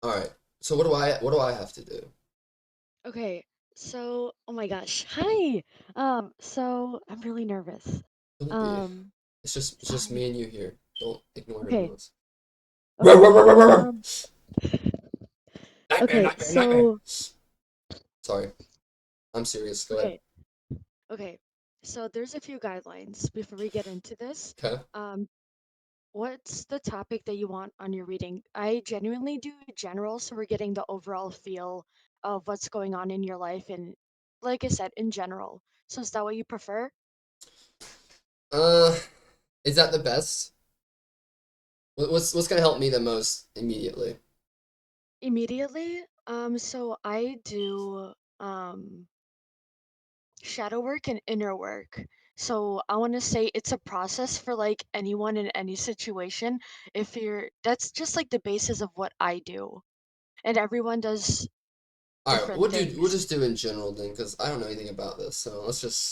All right. So what do I have to do? Okay, so oh my gosh. Hi. So I'm really nervous. Don't be. Um, It's just sorry. me and you here. Don't ignore everyone Okay, else. okay. Um, Nightmare, okay, nightmare, nightmare. so Sorry. I'm serious. Go ahead. okay, okay. So there's a few guidelines before we get into this. Okay. Um, what's the topic that you want on your reading? I genuinely do general, so we're getting the overall feel of what's going on in your life and like I said, in general. So is that what you prefer? Uh, is that the best? What's gonna help me the most immediately? Immediately, so I do shadow work and inner work. So I want to say it's a process for like anyone in any situation. If you're, that's just like the basis of what I do, and everyone does All right. different We'll things. just do in general then, because I don't know anything about this. So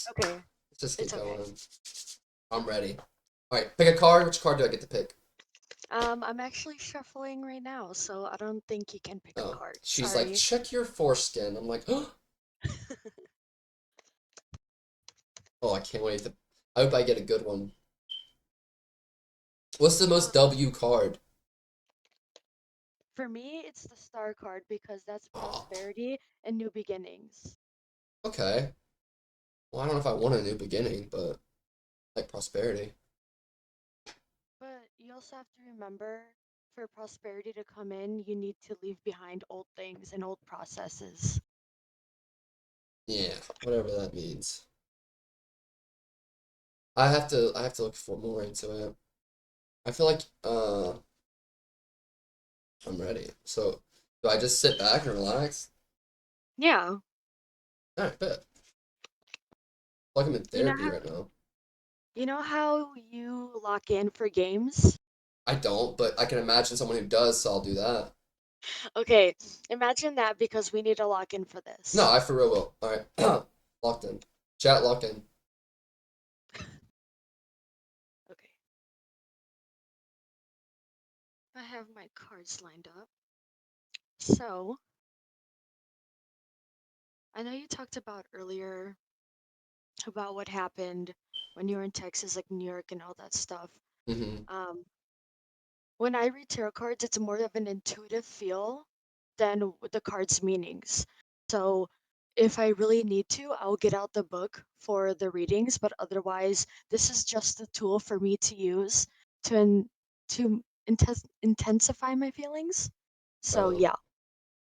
Okay, let's just get it's okay. going. I'm ready. All right. Pick a card. Which card do I get to pick? I'm actually shuffling right now, so I don't think you can pick a Oh, card. she's like, Sorry. check your foreskin. I'm like, oh, I can't wait to. I hope I get a good one. What's the most Uh, W card? for me, it's the star card because that's Oh, prosperity and new beginnings. okay. Well, I don't know if I want a new beginning, but like prosperity. But you also have to remember for prosperity to come in, you need to leave behind old things and old processes. Yeah, whatever that means. I have to look for more into it. I feel like I'm ready. So do I just sit back and relax? Yeah. All right, bet. Like I'm in You know therapy how right now. you lock in for games? I don't, but I can imagine someone who does, so I'll do that. Okay, imagine that because we need to lock in for No, this. I for real will. All right, locked in. Chat locked in. Okay. I have my cards lined up. So, I know you talked about earlier about what happened when you were in Texas, like New York and all that stuff. Mm-hmm. Um, when I read tarot cards, it's more of an intuitive feel than with the cards' meanings. So if I really need to, I'll get out the book for the readings, but otherwise, this is just a tool for me to use to intensify my feelings. So Oh, yeah.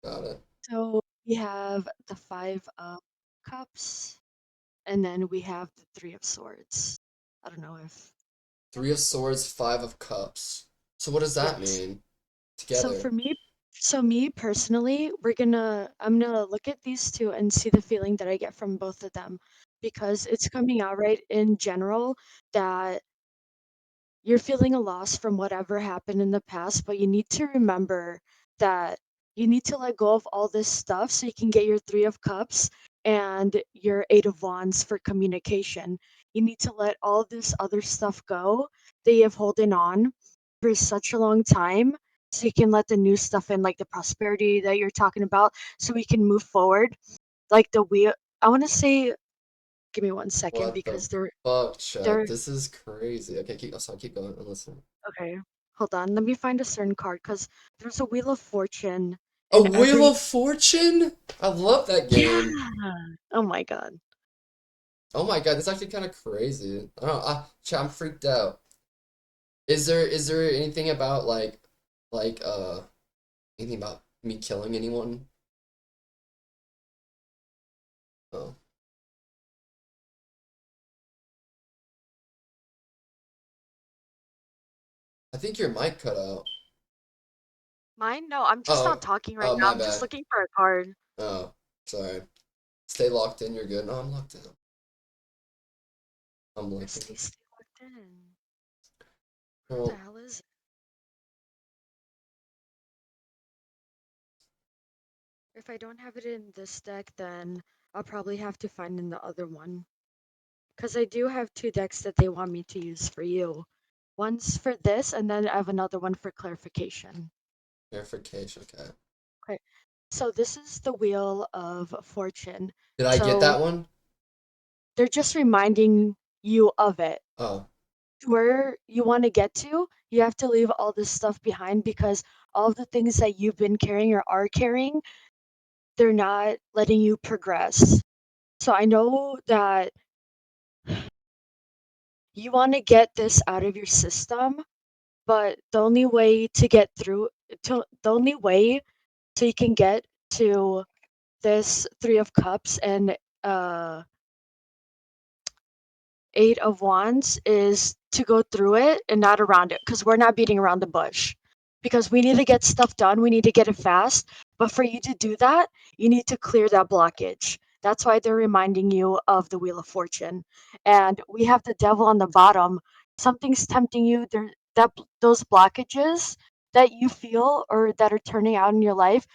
got it. So we have the Five of Cups, and then we have the Three of Swords. I don't know if Three of Swords, Five of Cups. So what does that yes. mean So together? for me, so me personally, I'm gonna look at these two and see the feeling that I get from both of them because it's coming out right in general that you're feeling a loss from whatever happened in the past, but you need to remember that you need to let go of all this stuff so you can get your Three of Cups and your Eight of Wands for communication. You need to let all this other stuff go that you have holding on for such a long time so you can let the new stuff in, like the prosperity that you're talking about, so we can move forward. Like the wheel, I want to say, give me 1 second What the because fuck, Chet? they're This is crazy. Okay, keep. Oh, sorry, keep going. I'm listening. Okay, hold on. Let me find a certain card because there's a Wheel of Fortune A in Wheel every. of Fortune? I love that Yeah. game. Oh my God. Oh my god, that's actually kind of crazy. I don't know. Chet, I'm freaked out. Is there anything about like anything about me killing anyone? Oh, I think your mic cut out. Mine? No, I'm just not Oh, talking right oh now. my I'm just bad. looking for a card. Oh, sorry. Stay locked in. You're good. No, I'm locked in. I'm looking. Stay locked in. What the Girl, hell is it? If I don't have it in this deck, then I'll probably have to find in the other one. Because I do have two decks that they want me to use for you. One's for this, and then I have another one for clarification. verification. Okay. Okay. So this is the Wheel of Fortune. Did I get So that one? they're just reminding you of it. Oh, Where you want to get to, you have to leave all this stuff behind because all of the things that you've been carrying or are carrying, they're not letting you progress. So I know that you want to get this out of your system, but the only way to get through the only way so you can get to this 3 of Cups and uh 8 of Wands is to go through it and not around it because we're not beating around the bush. Because we need to get stuff done, we need to get it fast. But for you to do that, you need to clear that blockage. That's why they're reminding you of the Wheel of Fortune. And we have the devil on the bottom. Something's tempting you. Those blockages that you feel or that are turning out in your life,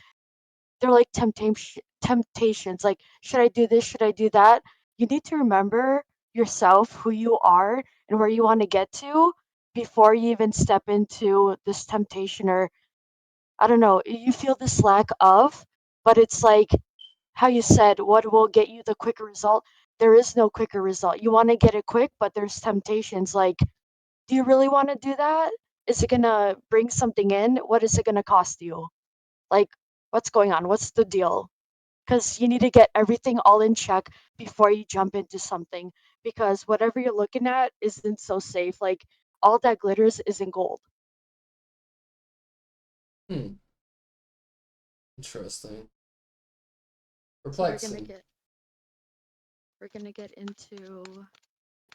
they're like temptations. Like, should I do this? Should I do that? You need to remember yourself, who you are, and where you want to get to before you even step into this temptation. Or, I don't know, you feel this lack of, but it's like how you said, what will get you the quicker result? There is no quicker result. You want to get it quick, but there's temptations. Like, do you really want to do that? Is it going to bring something in? What is it going to cost you? Like, what's going on? What's the deal? Because you need to get everything all in check before you jump into something. Because whatever you're looking at isn't so safe. Like, all that glitters isn't gold. hmm, interesting. So Perplexing. we're gonna get into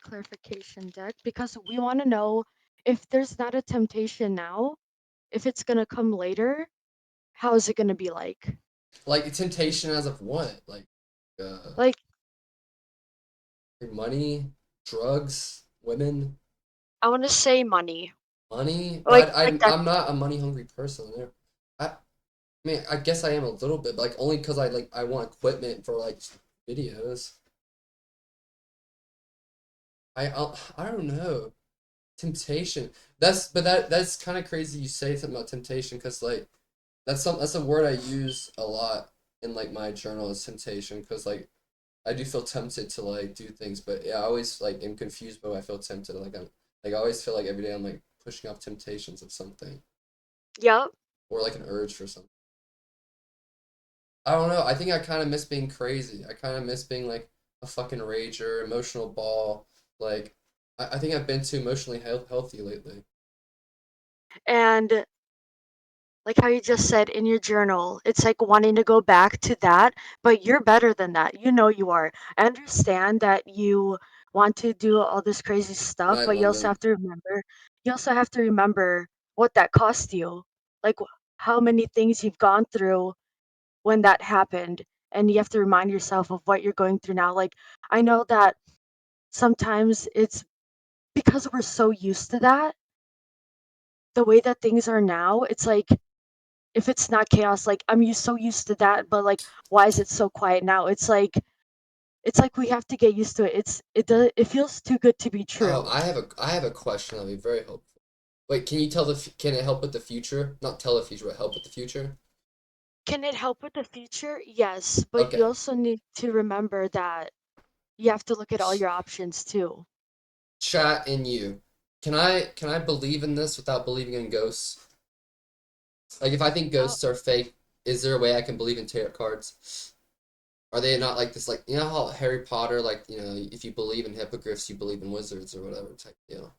clarification deck because we want to know if there's not a temptation now, if it's gonna come later, how is it gonna be like? Like temptation as of what? Uh, Like, money, drugs, women, I want to say money. money. Like But like I'm that. I'm not a money hungry person. I mean, I guess I am a little bit, but like only because I want equipment for like videos. I don't know. Temptation. That's kind of crazy. You say something about temptation because like that's a word I use a lot in like my journal is temptation because like I do feel tempted to like do things, but yeah, I always like am confused by why I feel tempted. I always feel like every day I'm like pushing off temptations of something Yep. or like an urge for something. I don't know. I think I kind of miss being crazy. I kind of miss being like a fucking rager, emotional ball. Like I think I've been too emotionally healthy lately. And like how you just said in your journal, it's like wanting to go back to that, but you're better than that. You know you are. I understand that you want to do all this crazy stuff, Night but woman. you also have to remember what that cost you. Like how many things you've gone through when that happened, and you have to remind yourself of what you're going through now. Like I know that sometimes it's because we're so used to that, the way that things are now, it's like if it's not chaos, like so used to that, but like why is it so quiet now? It's like we have to get used to it. It feels too good to be Oh, true. I have a question that'll be very helpful. Wait, can it help with the future? Not tell the future, but help with the future? Can it help with the future? Yes, but you Okay. also need to remember that you have to look at all your options too. Chat and you. Can I believe in this without believing in ghosts? Like if I think Oh, ghosts are fake, is there a way I can believe in tarot cards? Are they not like this like you know how Harry Potter like, you know, if you believe in hippogriffs, you believe in wizards or whatever type deal.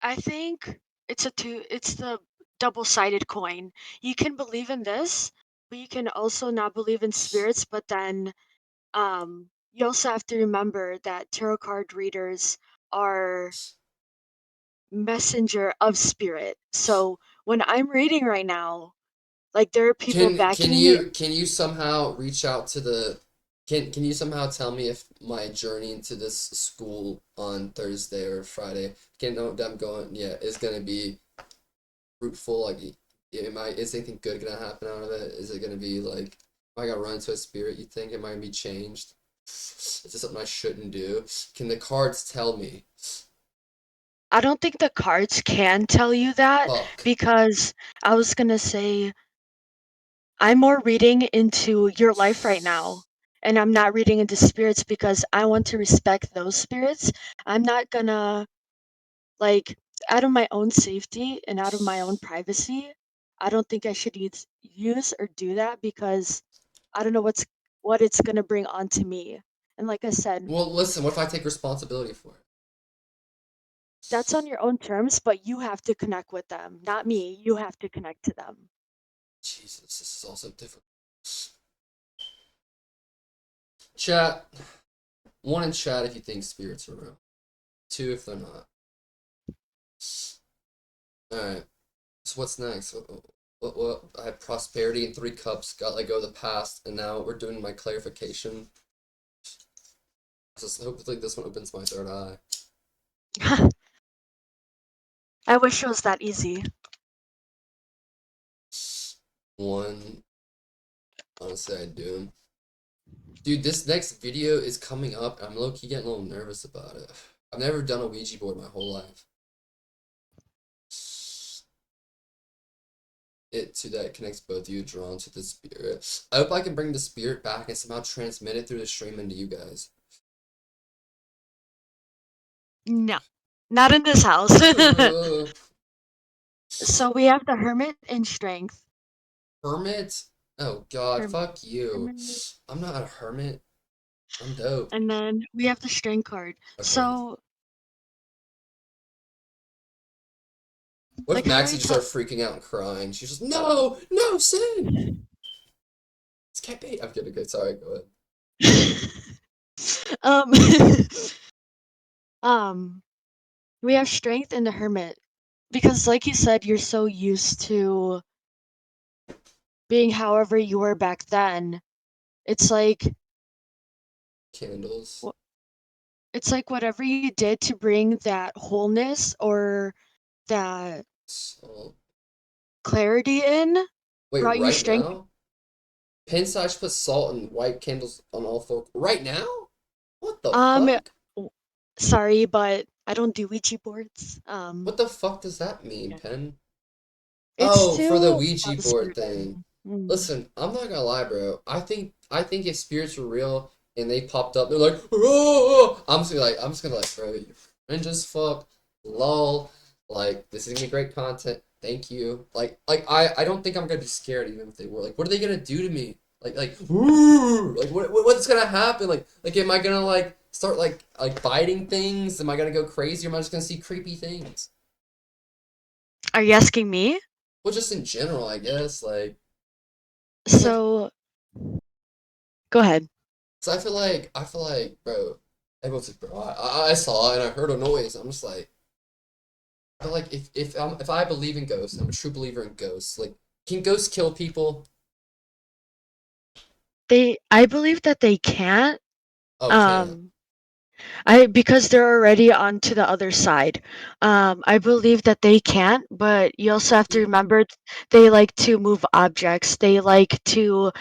I think it's the double-sided coin. You can believe in this, but you can also not believe in spirits, but then you also have to remember that tarot card readers are messenger of spirit. So when I'm reading right now, like there are people backing me. Can you somehow reach out to the can you somehow tell me if my journey into this school on Thursday or Friday can know that I'm going yeah is gonna be fruitful like is anything good gonna happen out of it? Is it gonna be like am I gonna run into a spirit you think? Am I gonna be changed? Is this something I shouldn't do? Can the cards tell me? I don't think the cards can tell you that Fuck. because I was gonna say I'm more reading into your life right now. And I'm not reading into spirits because I want to respect those spirits. I'm not gonna, like, out of my own safety and out of my own privacy, I don't think I should use or do that because I don't know what it's gonna bring onto me. And like I said, Well, listen, what if I take responsibility for it? that's on your own terms, but you have to connect with them, not me. You have to connect to them. Jesus, this is also difficult. Chat. One in chat if you think spirits are real. Two if they're not. Alright. So what's next? What, I had prosperity and three cups, got let go of the past, and now we're doing my clarification. So hopefully this one opens my third eye. I wish it was that easy. One, honestly, I do. Dude, this next video is coming up, and I'm low-key getting a little nervous about it. I've never done a Ouija board my whole life. It to that connects both you drawn to the spirit. I hope I can bring the spirit back and somehow transmit it through the stream into you guys. No, not in this house. So we have the hermit and strength. Hermit? Oh god, Hermit, fuck you. hermit. I'm not a hermit. I'm dope. And then we have the strength card. Okay. So, What if like I Maxie already just told. started freaking out and crying? She's just, no, no, sin! It's can't be. I'm kidding. Okay, sorry, go ahead. um, um, we have strength in the hermit because, like you said, you're so used to being however you were back then. It's like Candles. wh- it's like whatever you did to bring that wholeness or that Salt. clarity in Wait, brought you right strength. now? Pinside put salt and white candles on all four. Right now? What the Um, fuck? w- Sorry, but I don't do Ouija boards. What the fuck does that mean, Yeah. Pen? It's Oh, for the to Ouija stop the board spirit thing. in. Mm. Listen, I'm not gonna lie, bro. I think if spirits were real and they popped up, they're like, oh, I'm just gonna like, bro, you're cringe as fuck, lol. Like, this is gonna be great content. Thank you. I don't think I'm gonna be scared even if they were. Like, what are they gonna do to me? Ooh, like what's gonna happen? Am I gonna like start like biting things? Am I gonna go crazy? Or am I just gonna see creepy things? Are you asking me? Well, just in general, I guess. Cause like So, go ahead. So I feel like, bro, everyone's like, bro, I saw it and I heard a noise. I'm just like, I feel like if I believe in ghosts, I'm a true believer in ghosts. Like, can ghosts kill people? I believe that they can't. Oh, can. Um, I because they're already on to the other side. I believe that they can't, but you also have to remember they like to move objects. They like to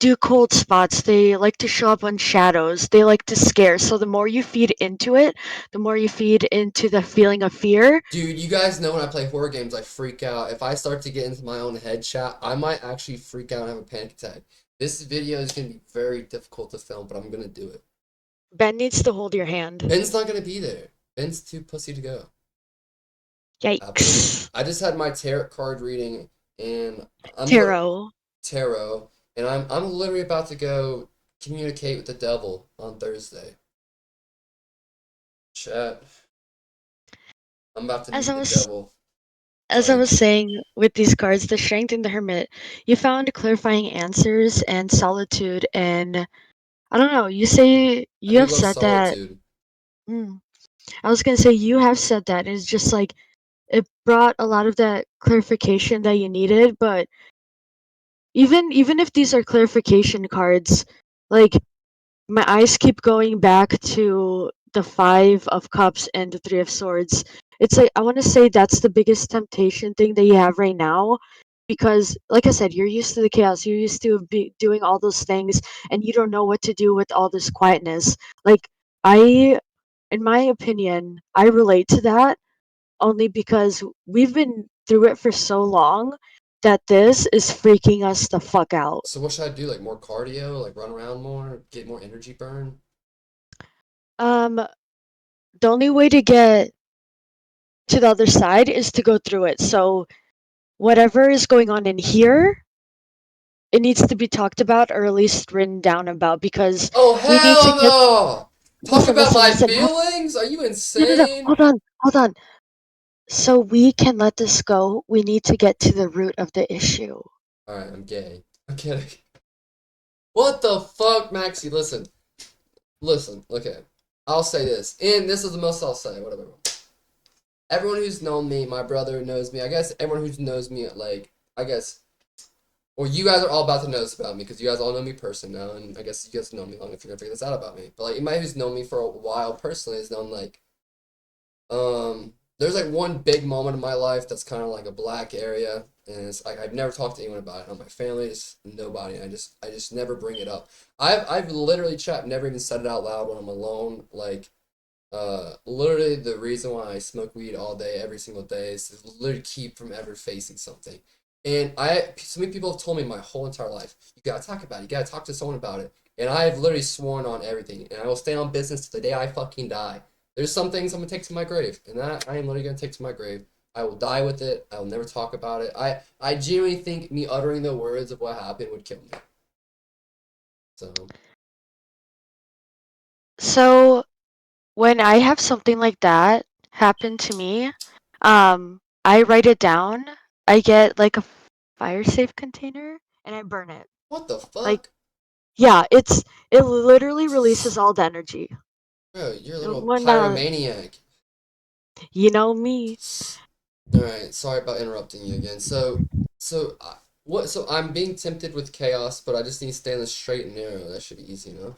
do cold spots. They like to show up on shadows. They like to scare. So the more you feed into it, the more you feed into the feeling of fear. Dude, you guys know when I play horror games, I freak out. If I start to get into my own head chat, I might actually freak out and have a panic attack. This video is gonna be very difficult to film, but I'm gonna do it. Ben needs to hold your hand. Ben's not gonna be there. Ben's too pussy to go. Happening. Yikes. I just had my tarot card reading, and I'm li Tarot. tarot, and I'm literally about to go communicate with the devil on Thursday. Chat. I'm about to As meet I the was devil. as I Sorry. was saying with these cards, the strength and the hermit, you found clarifying answers and solitude and I don't know, I you do have love said that solitude. mm, I was gonna say you have said that it's just like it brought a lot of that clarification that you needed, but even if these are clarification cards, like my eyes keep going back to the Five of Cups and the Three of Swords. It's like I want to say that's the biggest temptation thing that you have right now because like I said, you're used to the chaos. You're used to doing all those things and you don't know what to do with all this quietness. Like I in my opinion, I relate to that only because we've been through it for so long that this is freaking us the fuck out. So what should I do? Like more cardio, like run around more, get more energy burn? Um, the only way to get to the other side is to go through it. So whatever is going on in here, it needs to be talked about or at least written down about because Oh we need to hell get no! Talk listen, about listen, my listen. feelings? Are you No, no, no. insane? Hold on, hold on. So we can let this go. We need to get to the root of the issue. Alright, I'm gay. I'm kidding. What the fuck, Maxie? Listen. Listen, okay. I'll say this. And this is the most I'll say, whatever. Everyone who's known me, my brother knows me. I guess everyone who knows me, like, I guess, well, you guys are all about to know this about me because you guys all know me personally now, and I guess you guys know me long if you're gonna figure this out about me. But like, anybody who's known me for a while personally has known like, there's like one big moment in my life that's kind of like a black area, and it's like I've never talked to anyone about it. Not my family, just nobody. I just never bring it up. I've literally chat never even said it out loud when I'm alone. Like literally the reason why I smoke weed all day, every single day, is to literally keep from ever facing something. And so many people have told me my whole entire life, you gotta talk about it, you gotta talk to someone about it. And I've literally sworn on everything, and I will stay on business to the day I fucking die. There's some things I'm gonna take to my grave, and that I am literally gonna take to my grave. I will die with it. I will never talk about it. I genuinely think me uttering the words of what happened would kill me. So So when I have something like that happen to me, I write it down. I get like a fire safe container and I burn it. what the Like, fuck, yeah, it literally releases all the energy. bro? You're a little When pyromaniac. you know me, All right, sorry about interrupting you again. What? So I'm being tempted with chaos, but I just need to stay on the straight and narrow. That should be easy enough.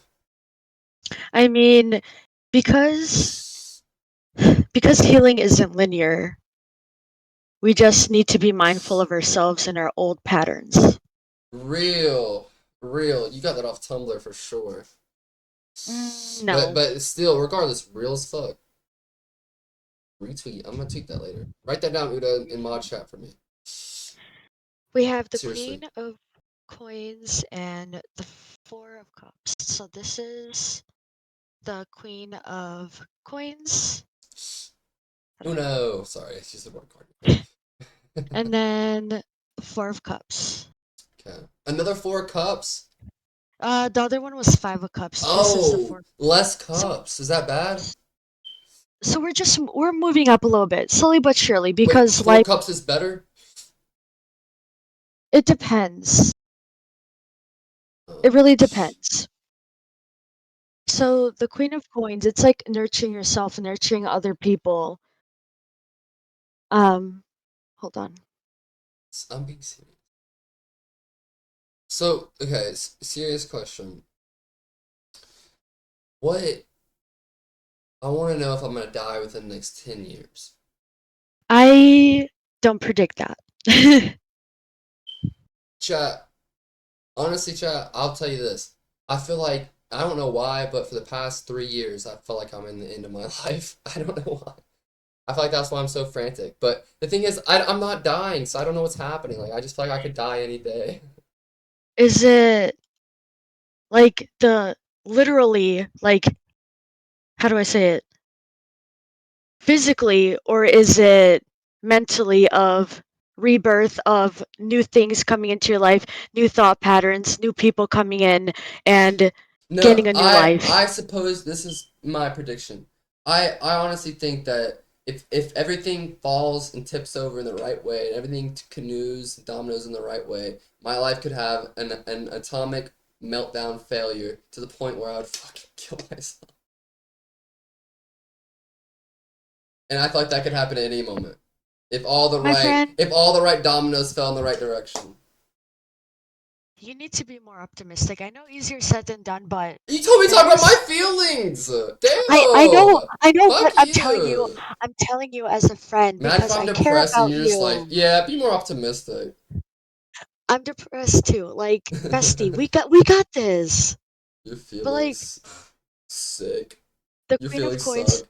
I mean, because because healing isn't linear, we just need to be mindful of ourselves and our old patterns. Real, real. You got that off Tumblr for sure. But No. but still, regardless, real as fuck. Retweet. I'm gonna tweet that later. Write that down, Uda, in mod chat for me. We have the Seriously. Queen of Coins and the Four of Cups. So this is the Queen of Coins. How do I? Uno. Sorry, it's just a word card. And then Four of Cups. Okay. Another four cups. The other one was Five of Cups. This is the Oh, Four. less So, cups. Is that bad? so we're moving up a little bit, slowly but surely, Wait, because four like cups is better? it depends. It Oh. really depends. So the Queen of Coins, it's like nurturing yourself, nurturing other people. Um, hold on. I'm being serious. So, okay, serious question. What I want to know if I'm gonna die within the next 10 years. I don't predict that. Chat, honestly, chat, I'll tell you this. I feel like, I don't know why, but for the past 3 years, I feel like I'm in the end of my life. I don't know why. I feel like that's why I'm so frantic. But the thing is, I'm not dying, so I don't know what's happening. Like, I just feel like I could die any day. Is it like the literally, like, how do I say it? Physically, or is it mentally of rebirth of new things coming into your life, new thought patterns, new people coming in and No, getting a new I life? I suppose this is my prediction. I honestly think that if everything falls and tips over in the right way and everything canoes dominoes in the right way, my life could have an atomic meltdown failure to the point where I would fucking kill myself. And I thought that could happen at any moment. My friend, If all the right dominoes fell in the right direction. you need to be more optimistic. I know easier said than done, but You told me to talk about my there's feelings. I know, Damn. I know, but Fuck you. I'm telling you as a friend Imagine if because I'm I care depressed and about you're just like, you. yeah, be more optimistic. I'm depressed too. Like, bestie, we got this. Your But like feelings sick. the Your Queen of feelings Coins, suck.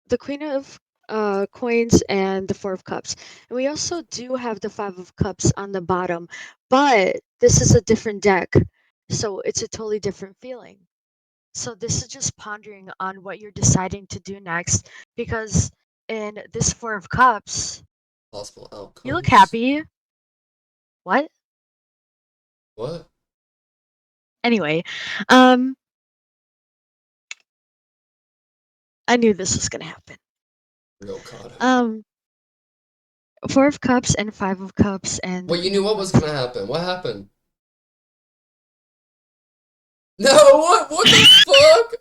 the Queen of coins and the Four of Cups. And we also do have the Five of Cups on the bottom, but this is a different deck, so it's a totally different feeling. So this is just pondering on what you're deciding to do next, because in this Four of Cups, Possible you look outcomes. happy. What? What? Anyway, um, I knew this was gonna happen. Real God. Um, Four of Cups and Five of Cups and the Well, you knew what was Penguins. gonna happen. What happened? No, what the fuck?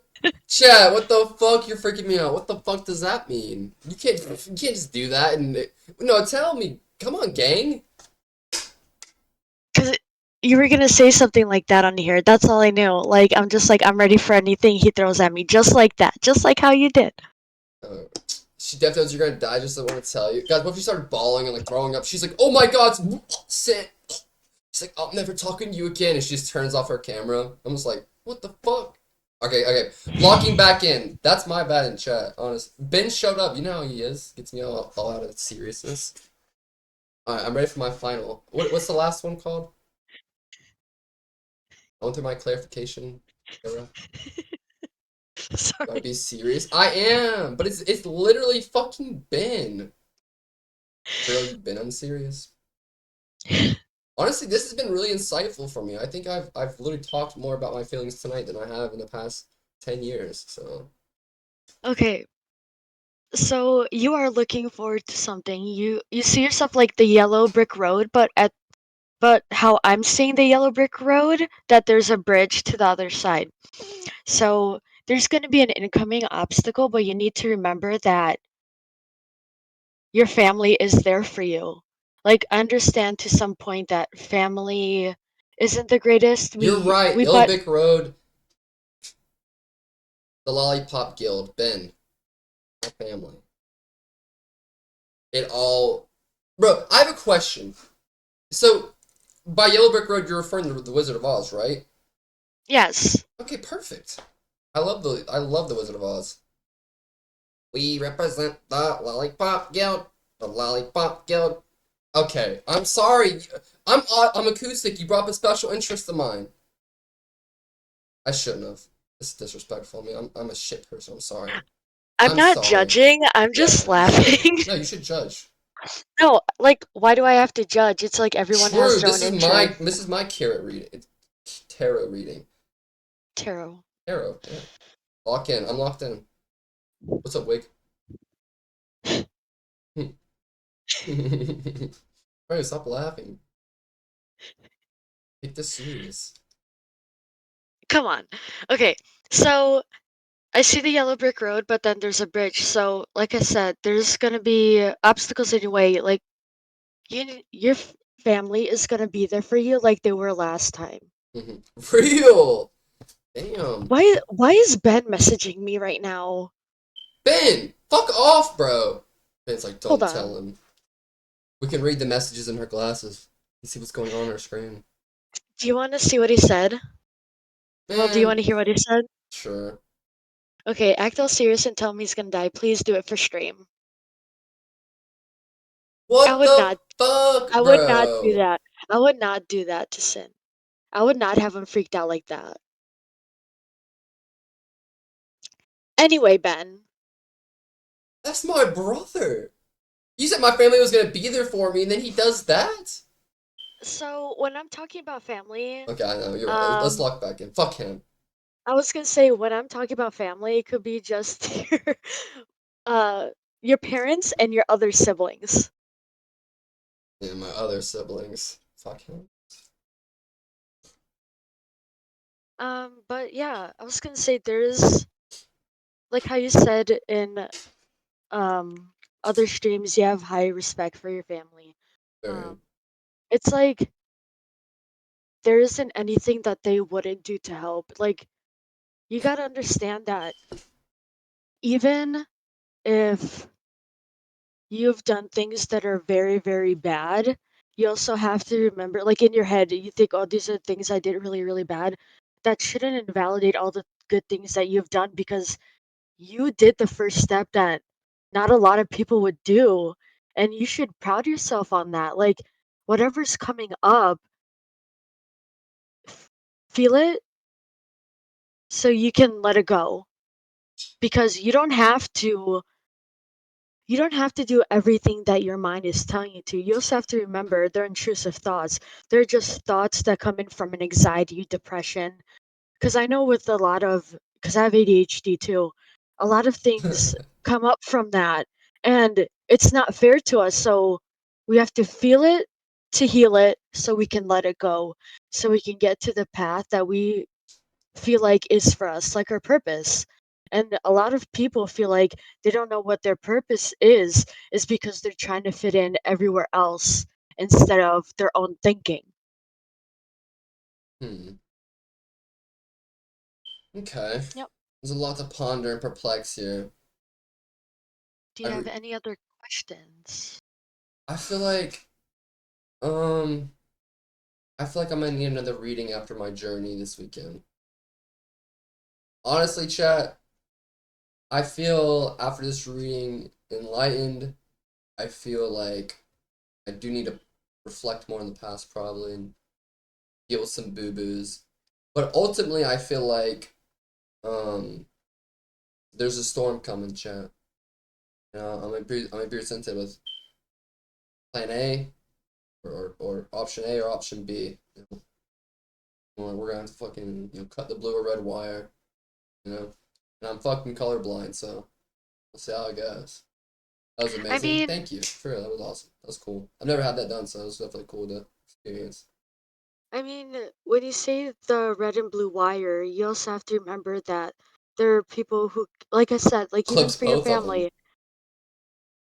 Chat, what the fuck? You're freaking me out. What the fuck does that mean? You can't just do that and no, tell me. Come on, gang. Because you were gonna say something like that on here. That's all I knew. Like I'm just like I'm ready for anything he throws at me, just like that, just like how you did. Uh, she definitely knows you're gonna die. Just didn't want to tell you, guys. What if you started bawling and like throwing up? She's like, "Oh my god, sit." She's like, "I'm never talking to you again," and she just turns off her camera. I'm just like, "What the fuck?" Okay, okay. Locking back in. That's my bad in chat. Honest. Ben showed up. You know how he is. Gets me all out of seriousness. All right, I'm ready for my final. What's the last one called? I went through my clarification era. Gotta Sorry. be serious. I am, but it's literally fucking Ben. Girl, you've been unserious. Honestly, this has been really insightful for me. I think I've literally talked more about my feelings tonight than I have in the past 10 years. So, Okay, so you are looking forward to something. You see yourself like the yellow brick road, but how I'm seeing the yellow brick road, that there's a bridge to the other side. So there's going to be an incoming obstacle, but you need to remember that your family is there for you. Like understand to some point that family isn't the greatest. you're right. We Yellow but Brick Road, the Lollipop Guild, Ben, my family. It all. Bro, I have a question. So, by Yellow Brick Road, you're referring to the Wizard of Oz, right? yes. Okay, perfect. I love the Wizard of Oz. We represent the Lollipop Guild. The Lollipop Guild. Okay, I'm sorry. I'm acoustic. You brought up a special interest of mine. I shouldn't have. It's disrespectful of me. I'm a shit person. I'm sorry. I'm I'm not sorry. judging. I'm Yeah, just you should. laughing. No, you should judge. No, like why do I have to judge? It's like everyone has True. their This own is my interest. this is my carrot reading. It's tarot reading. Tarot. Tarot. Yeah. Lock in. I'm locked in. What's up, Wig? Alright, stop laughing. Take this serious. Come on. Okay. So I see the yellow brick road, but then there's a bridge. So, like I said, there's gonna be obstacles in your way. Like your family is gonna be there for you, like they were last time. Real. Damn. Why is Ben messaging me right now? Ben, fuck off, bro. Ben's like, Hold don't on. tell him. We can read the messages in her glasses. You see what's going on her screen. Do you want to see what he said? Well, do you want Man, to hear what he said? sure. Okay, act all serious and tell him he's gonna die. Please do it for stream. I What would the not. fuck, I would not do bro? that. I would not do that to Sin. I would not have him freaked out like that. Anyway, Ben. That's my brother. You said my family was gonna be there for me, and then he does that? So when I'm talking about family, Okay, I know, you're right. Let's um, lock back in. Fuck him. I was gonna say when I'm talking about family, it could be just uh your parents and your other siblings. And my other siblings. Fuck him. But yeah, I was gonna say there's like how you said in um other streams you have high respect for your family. Very. Um, it's like there isn't anything that they wouldn't do to help. Like you gotta understand that even if you've done things that are very, very bad, you also have to remember, like in your head, you think, oh, these are things I did really, really bad. That shouldn't invalidate all the good things that you've done because you did the first step that not a lot of people would do. And you should proud yourself on that. Like, whatever's coming up, feel it so you can let it go. Because you don't have to do everything that your mind is telling you to. You also have to remember they're intrusive thoughts. They're just thoughts that come in from an anxiety, depression. Because I know with a lot of, because I have ADHD too, a lot of things come up from that. And it's not fair to us. So we have to feel it to heal it so we can let it go. So we can get to the path that we feel like is for us, like our purpose. And a lot of people feel like they don't know what their purpose is because they're trying to fit in everywhere else instead of their own thinking. Hmm. Okay. Yep. There's a lot to ponder and perplex here. Do I you have re any other questions? I feel like um I feel like I'm gonna need another reading after my journey this weekend. Honestly, chat, I feel after this reading enlightened. I feel like I do need to reflect more in the past probably and deal with some boo-boos. But ultimately I feel like um there's a storm coming, chat. You know, I'm a be sensitive with plan A or option A or option B. You know, we're gonna have to fucking cut the blue or red wire. You know, and I'm fucking colorblind, so we'll see how it goes. That was I amazing. mean, Thank you. For real, that was awesome. That was cool. I've never had that done, so it was definitely cool to experience. when you say the red and blue wire, you also have to remember that there are people who, like I said, like even Clips for your both of them. family,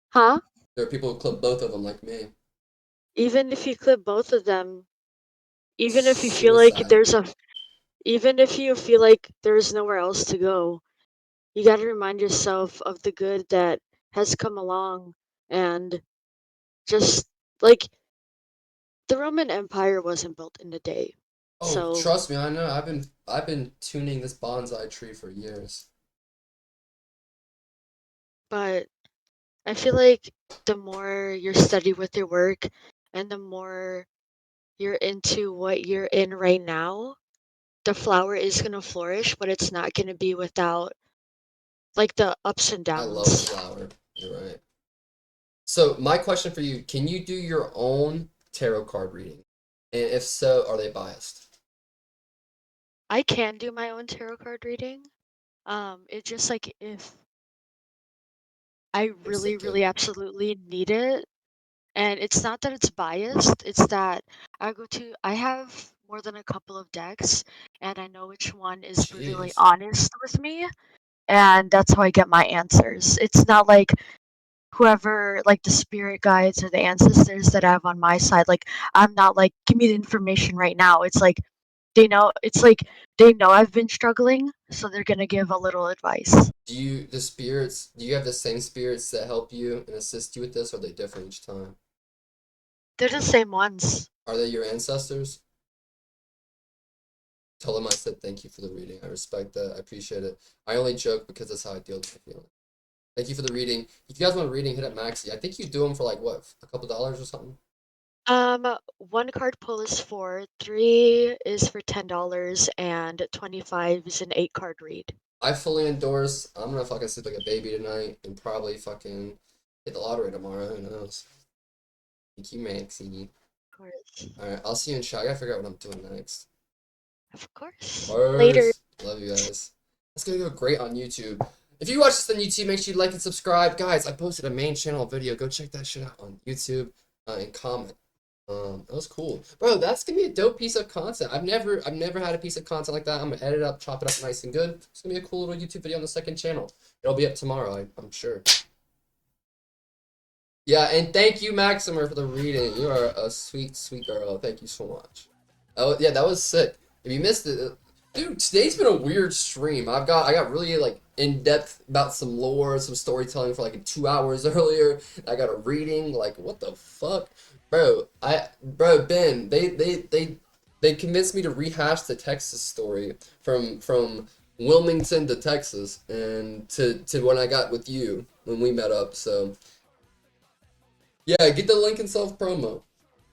huh? There are people who clip both of them, like me. Even if you clip both of them, even if you feel like Suicide. even if you feel like there's nowhere else to go, you got to remind yourself of the good that has come along and just like the Roman Empire wasn't built in a day. Oh, So, trust me, I know. I've been tuning this bonsai tree for years. but I feel like the more you're steady with your work and the more you're into what you're in right now, the flower is going to flourish, but it's not going to be without like the ups and I love a downs. flower. You're right. So my question for you, can you do your own tarot card reading? And if so, are they biased? I can do my own tarot card reading. It's just like if I I'm sick really, kid. really absolutely need it. And it's not that it's biased, it's that I have more than a couple of decks and I know which one is brutally Jeez. honest with me. And that's how I get my answers. It's not like whoever, like the spirit guides or the ancestors that I have on my side, like I'm not like, give me the information right now. It's like they know I've been struggling, so they're gonna give a little advice. Do you have the same spirits that help you and assist you with this, or are they different each time? They're the same ones. Are they your ancestors? Tell them I said thank you for the reading. I respect that. I appreciate it. I only joke because that's how I deal with my feelings. Thank you for the reading. If you guys want a reading, hit up Maxi. I think you do them for like what, a couple dollars or something. One card pull is for, three is for $10, and 25 is an 8 card read. I fully endorse. I'm gonna fucking sleep like a baby tonight and probably fucking hit the lottery tomorrow. Who knows? Thank you, Maxi. Of course. All right, I'll see you in chat. I gotta figure out what I'm doing next. Of course. Later. Bars. Love you guys. That's gonna go great on YouTube. If you watch this on YouTube, make sure you like and subscribe. Guys, I posted a main channel video. Go check that shit out on YouTube and comment. That was cool, bro. That's gonna be a dope piece of content. I've never had a piece of content like that. I'm gonna edit it up, chop it up nice and good. It's gonna be a cool little YouTube video on the second channel. It'll be up tomorrow, I'm sure. Yeah, and thank you, Maximer, for the reading. You are a sweet, sweet girl. Thank you so much. Oh yeah, that was sick. If you missed it, dude, today's been a weird stream. I got really like in depth about some lore, some storytelling for like 2 hours earlier. I got a reading. Like, what the fuck, bro, Ben, they convinced me to rehash the Texas story from Wilmington to Texas, and to when I got with you when we met up. So yeah, get the link and self promo.